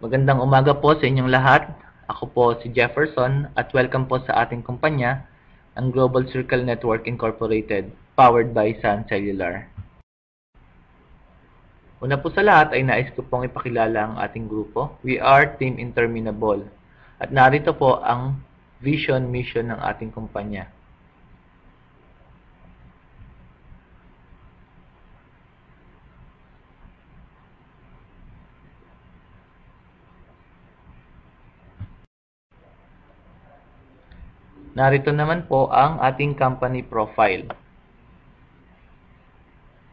Magandang umaga po sa inyong lahat. Ako po si Jefferson at welcome po sa ating kumpanya, ang Global Circle Network Incorporated, powered by Sun Cellular. Una po sa lahat ay nais ko pong ipakilala ang ating grupo. We are Team Interminable. At narito po ang vision, mission ng ating kumpanya. Narito naman po ang ating company profile.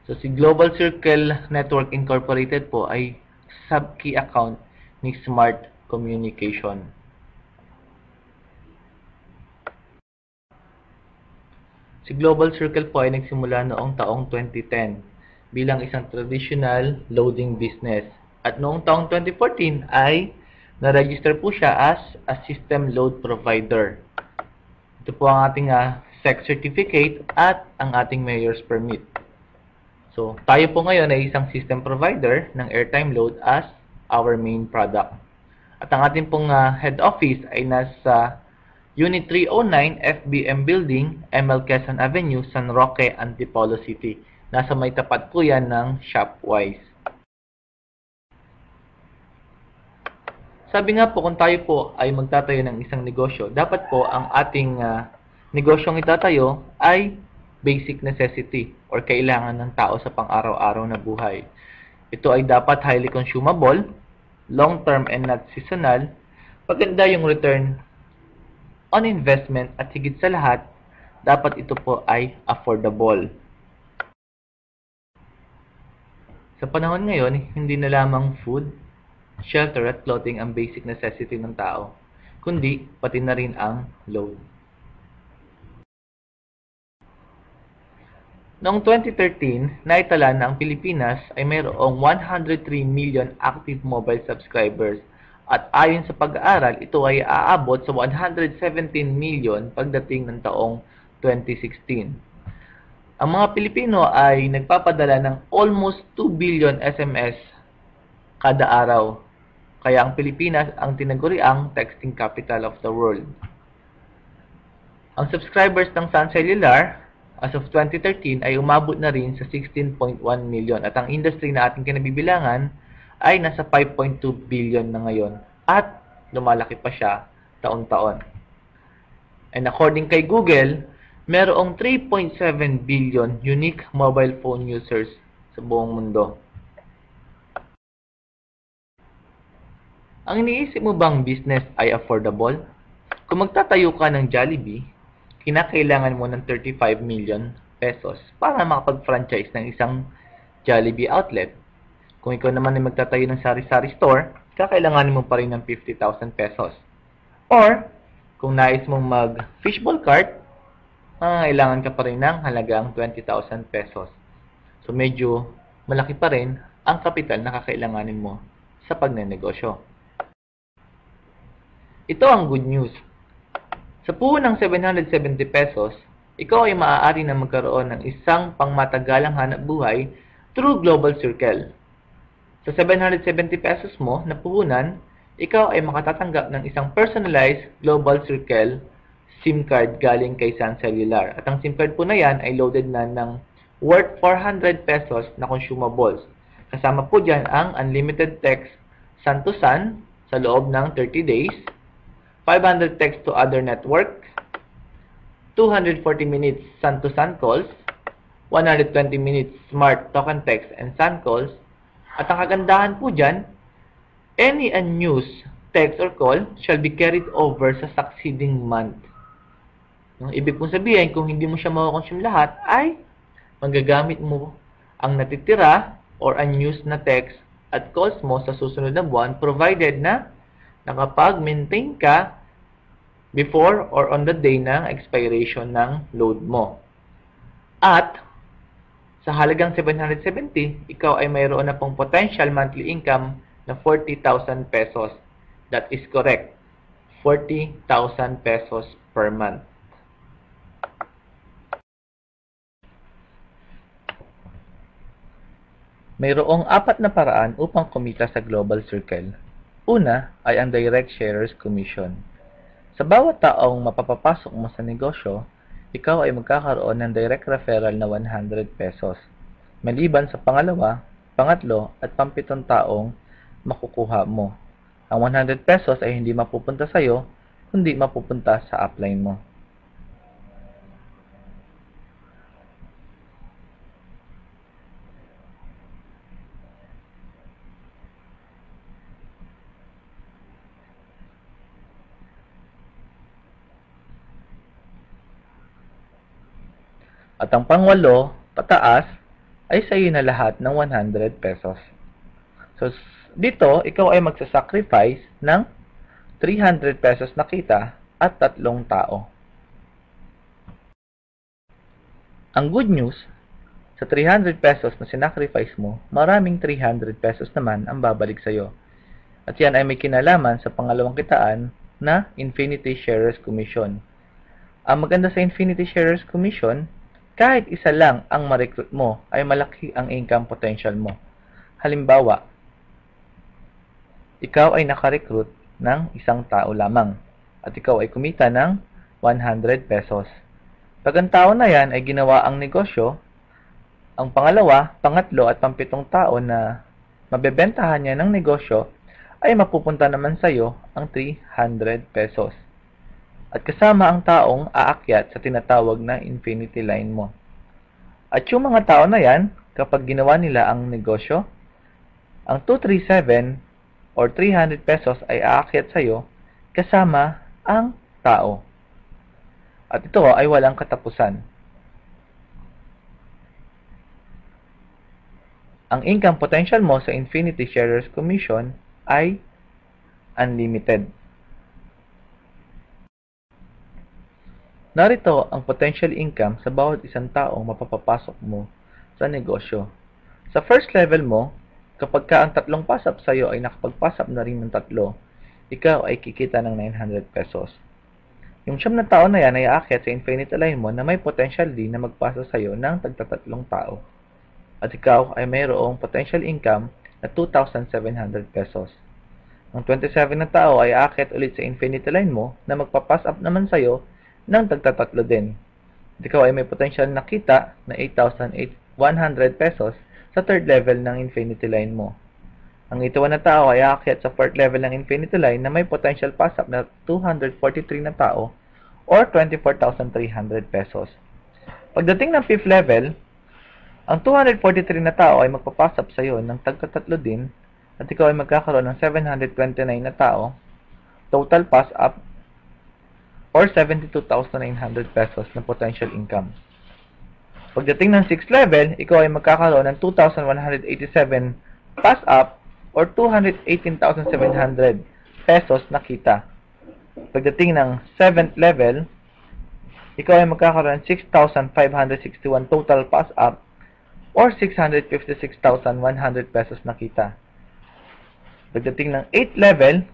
So si Global Circle Network Incorporated po ay sub-key account ni Smart Communication. Si Global Circle po ay nagsimula noong taong 2010 bilang isang traditional loading business. At noong taong 2014 ay na-register po siya as a system load provider. Ito po ang ating SEC certificate at ang ating mayor's permit. So, tayo po ngayon ay isang system provider ng airtime load as our main product. At ang ating pong head office ay nasa Unit 309 FBM Building, ML Quezon Avenue, San Roque, Antipolo City. Nasa may tapat po yan ng Shopwise. Sabi nga po, kung tayo po ay magtatayo ng isang negosyo, dapat po ang ating negosyong itatayo ay basic necessity or kailangan ng tao sa pang-araw-araw na buhay. Ito ay dapat highly consumable, long-term and not seasonal, maganda yung return on investment at higit sa lahat, dapat ito po ay affordable. Sa panahon ngayon, hindi na lamang food, shelter at clothing ang basic necessity ng tao, kundi pati na rin ang load. Noong 2013, naitala na ang Pilipinas ay mayroong 103 million active mobile subscribers at ayon sa pag-aaral, ito ay aabot sa 117 million pagdating ng taong 2016. Ang mga Pilipino ay nagpapadala ng almost 2 billion SMS kada araw. Kaya ang Pilipinas ang tinaguriang texting capital of the world. Ang subscribers ng Sun Cellular as of 2013 ay umabot na rin sa 16.1 million at ang industry na ating kinabibilangan ay nasa 5.2 billion na ngayon at lumalaki pa siya taon-taon. And according kay Google, merong 3.7 billion unique mobile phone users sa buong mundo. Ang iniisip mo bang business ay affordable? Kung magtatayo ka ng Jollibee, kinakailangan mo ng 35 million pesos para makapag-franchise ng isang Jollibee outlet. Kung ikaw naman ay magtatayo ng sari-sari store, kakailanganin mo pa rin ng 50,000 pesos. Or, kung nais mong mag-fishbowl cart, kailangan ka pa rin ng halagang 20,000 pesos. So, medyo malaki pa rin ang kapital na kakailanganin mo sa pagnenegosyo. Ito ang good news. Sa puhunang 770 pesos, ikaw ay maaari na magkaroon ng isang pangmatagalang hanap buhay through Global Circle. Sa 770 pesos mo na puhunan, ikaw ay makatatanggap ng isang personalized Global Circle SIM card galing kay Sun Cellular. At ang SIM card po na yan ay loaded na ng worth 400 pesos na consumables. Kasama po dyan ang unlimited text Sun to Sun sa loob ng 30 days, 500 text to other network, 240 minutes Sun to Sun calls, 120 minutes smart token text and Sun calls, at ang kagandahan po dyan, any unused text or call shall be carried over sa succeeding month. Ibig pong sabihin, kung hindi mo siya makakonsume lahat, ay magagamit mo ang natitira or unused na text at calls mo sa susunod na buwan, provided na nakapag-maintain ka before or on the day ng expiration ng load mo. At sa halagang 770, ikaw ay mayroon na pong potential monthly income na 40,000 pesos. That is correct. 40,000 pesos per month. Mayroong 4 na paraan upang kumita sa Global Circle. Una ay ang Direct Sharers Commission. Sa bawat taong mapapapasok mo sa negosyo, ikaw ay magkakaroon ng direct referral na 100 pesos. Maliban sa pangalawa, pangatlo at pampitong taong makukuha mo. Ang 100 pesos ay hindi mapupunta sa iyo, kundi mapupunta sa upline mo. At ang pangwalo, pataas, ay sa iyo na lahat ng 100 pesos. So, dito, ikaw ay magsasacrifice ng 300 pesos na kita at 3 tao. Ang good news, sa 300 pesos na sinacrifice mo, maraming 300 pesos naman ang babalik sa iyo. At yan ay may kinalaman sa pangalawang kitaan na Infinity Sharers Commission. Ang maganda sa Infinity Sharers Commission, kahit isa lang ang ma-recruit mo, ay malaki ang income potential mo. Halimbawa, ikaw ay naka-recruit ng 1 tao lamang at ikaw ay kumita ng 100 pesos. Pag ang tao na yan ay ginawa ang negosyo, ang pangalawa, pangatlo at pampitong tao na mabebentahan niya ng negosyo ay mapupunta naman sa iyo ang 300 pesos. At kasama ang taong aakyat sa tinatawag na infinity line mo. At yung mga tao na yan, kapag ginawa nila ang negosyo, ang 237 or 300 pesos ay aakyat sa iyo kasama ang tao. At ito ay walang katapusan. Ang income potential mo sa Infinity Sharers Commission ay unlimited. Narito ang potential income sa bawat isang taong mapapapasok mo sa negosyo. Sa first level mo, kapag ka ang 3 pasap sa iyo ay nakapagpasap na rin ng 3, ikaw ay kikita ng 900 pesos. Yung 9 na tao na yan ay aakyat sa infinity line mo na may potential din na magpasa sa iyo ng tagta 3 tao. At ikaw ay mayroong potential income na 2,700 pesos. Ang 27 na tao ay aakyat ulit sa infinity line mo na magpapass up naman sa iyo ng tagta 3 din. At ikaw ay may potential na kita na 8,100 pesos sa third level ng infinity line mo. Ang 81 na tao ay aakyat sa fourth level ng infinity line na may potential pass up na 243 na tao or 24,300 pesos. Pagdating ng 5th level, ang 243 na tao ay magpapass up sa iyo ng tagta 3 din at ikaw ay magkakaroon ng 729 na tao, total pass up or 72,900 pesos na potential income. Pagdating ng 6th level, ikaw ay magkakaroon ng 2,187 pass up or 218,700 pesos na kita. Pagdating ng 7th level, ikaw ay magkakaroon ng 6,561 total pass up or 656,100 pesos na kita. Pagdating ng 8th level,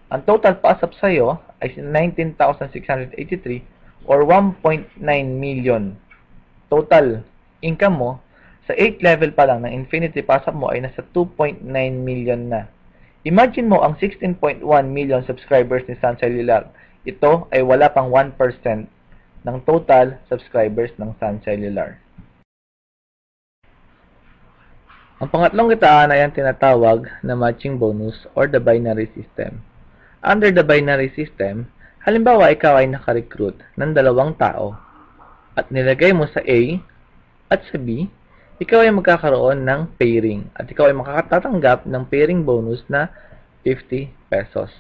ang total pass up sa iyo ay 19,683 or 1.9 million. Total income mo sa 8th level pa lang ng infinity pass up mo ay nasa 2.9 million na. Imagine mo ang 16.1 million subscribers ni Sun Cellular. Ito ay wala pang 1% ng total subscribers ng Sun Cellular. Ang pangatlong kitaan ay ang tinatawag na matching bonus or the binary system. Under the binary system, halimbawa ikaw ay nakarecruit ng 2 tao at nilagay mo sa A at sa B, ikaw ay magkakaroon ng pairing at ikaw ay makakatatanggap ng pairing bonus na 50 pesos.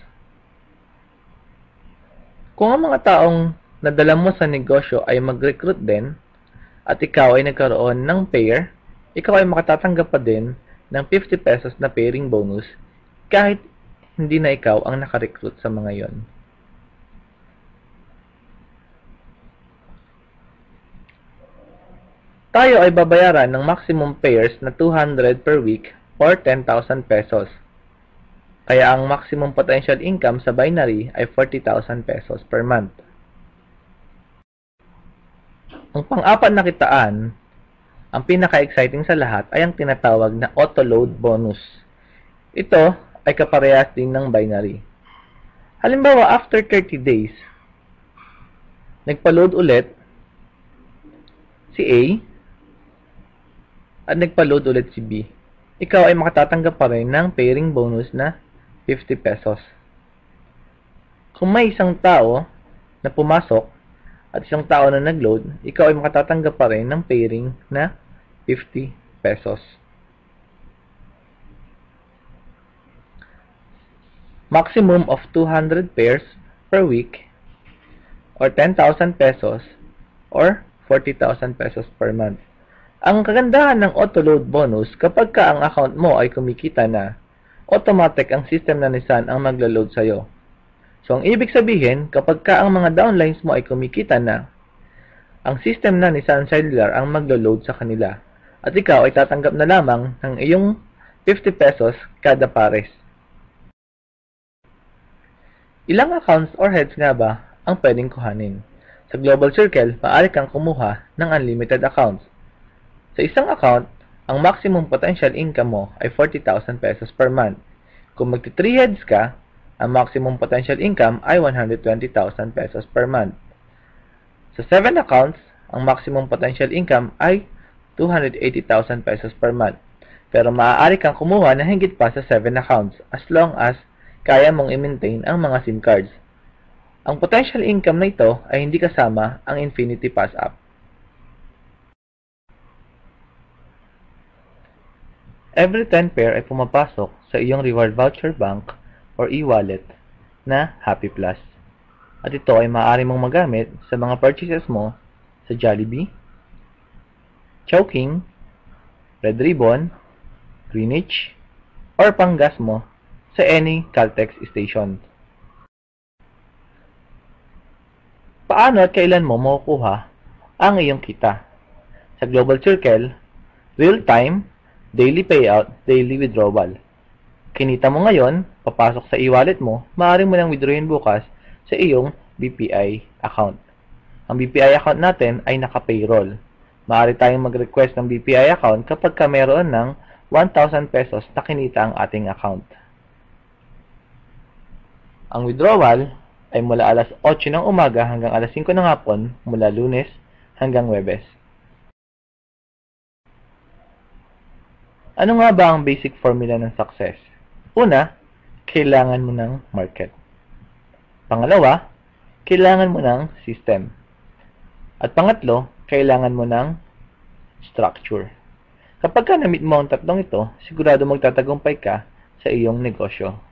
Kung ang mga taong nadala mo sa negosyo ay mag-recruit din at ikaw ay nagkaroon ng pair, ikaw ay makatatanggap pa din ng 50 pesos na pairing bonus kahit hindi na ikaw ang naka-recruit sa mga yon. Tayo ay babayaran ng maximum pairs na 200 per week or 10,000 pesos. Kaya ang maximum potential income sa binary ay 40,000 pesos per month. Ang pang-apat na kitaan, ang pinaka-exciting sa lahat ay ang tinatawag na auto-load bonus. Ito ay kaparehas din ng binary. Halimbawa, after 30 days, nagpa-load ulit si A at nagpa-load ulit si B. Ikaw ay makatatanggap pa rin ng pairing bonus na 50 pesos. Kung may isang tao na pumasok at isang tao na nag-load, ikaw ay makatatanggap pa rin ng pairing na 50 pesos. Maximum of 200 pairs per week or 10,000 pesos or 40,000 pesos per month. Ang kagandahan ng auto-load bonus, kapag ka ang account mo ay kumikita na, automatic ang system na Nissan ang maglo-load sa'yo. So, ang ibig sabihin, kapag ka ang mga downlines mo ay kumikita na, ang system na Nissan Cellular ang maglo-load sa kanila. At ikaw ay tatanggap na lamang ng iyong 50 pesos kada pares. Ilang accounts or heads nga ba ang pwedeng kuhanin? Sa Global Circle, maaari kang kumuha ng unlimited accounts. Sa isang account, ang maximum potential income mo ay 40,000 pesos per month. Kung magti-3 heads ka, ang maximum potential income ay 120,000 pesos per month. Sa 7 accounts, ang maximum potential income ay 280,000 pesos per month. Pero maaari kang kumuha na higit pa sa 7 accounts as long as kaya mong i-maintain ang mga SIM cards. Ang potential income na ito ay hindi kasama ang Infinity Pass app. Every 10 pair ay pumapasok sa iyong reward voucher bank or e-wallet na Happy Plus. At ito ay maaari mong magamit sa mga purchases mo sa Jollibee, Chowking, Red Ribbon, Greenwich, or panggas mo sa any Caltex station. Paano at kailan mo makukuha ang iyong kita? Sa Global Circle, real-time, daily payout, daily withdrawal. Kinita mo ngayon, papasok sa e-wallet mo, maaari mo nang withdrawin bukas sa iyong BPI account. Ang BPI account natin ay naka-payroll. Maaari tayong mag-request ng BPI account kapag ka meron ng 1,000 pesos na kinita ang ating account. Ang withdrawal ay mula alas 8 ng umaga hanggang alas 5 ng hapon mula Lunes hanggang Huwebes. Ano nga ba ang basic formula ng success? Una, kailangan mo ng market. Pangalawa, kailangan mo ng system. At pangatlo, kailangan mo ng structure. Kapag ka na-meet mo ang tatlong ito, sigurado magtatagumpay ka sa iyong negosyo.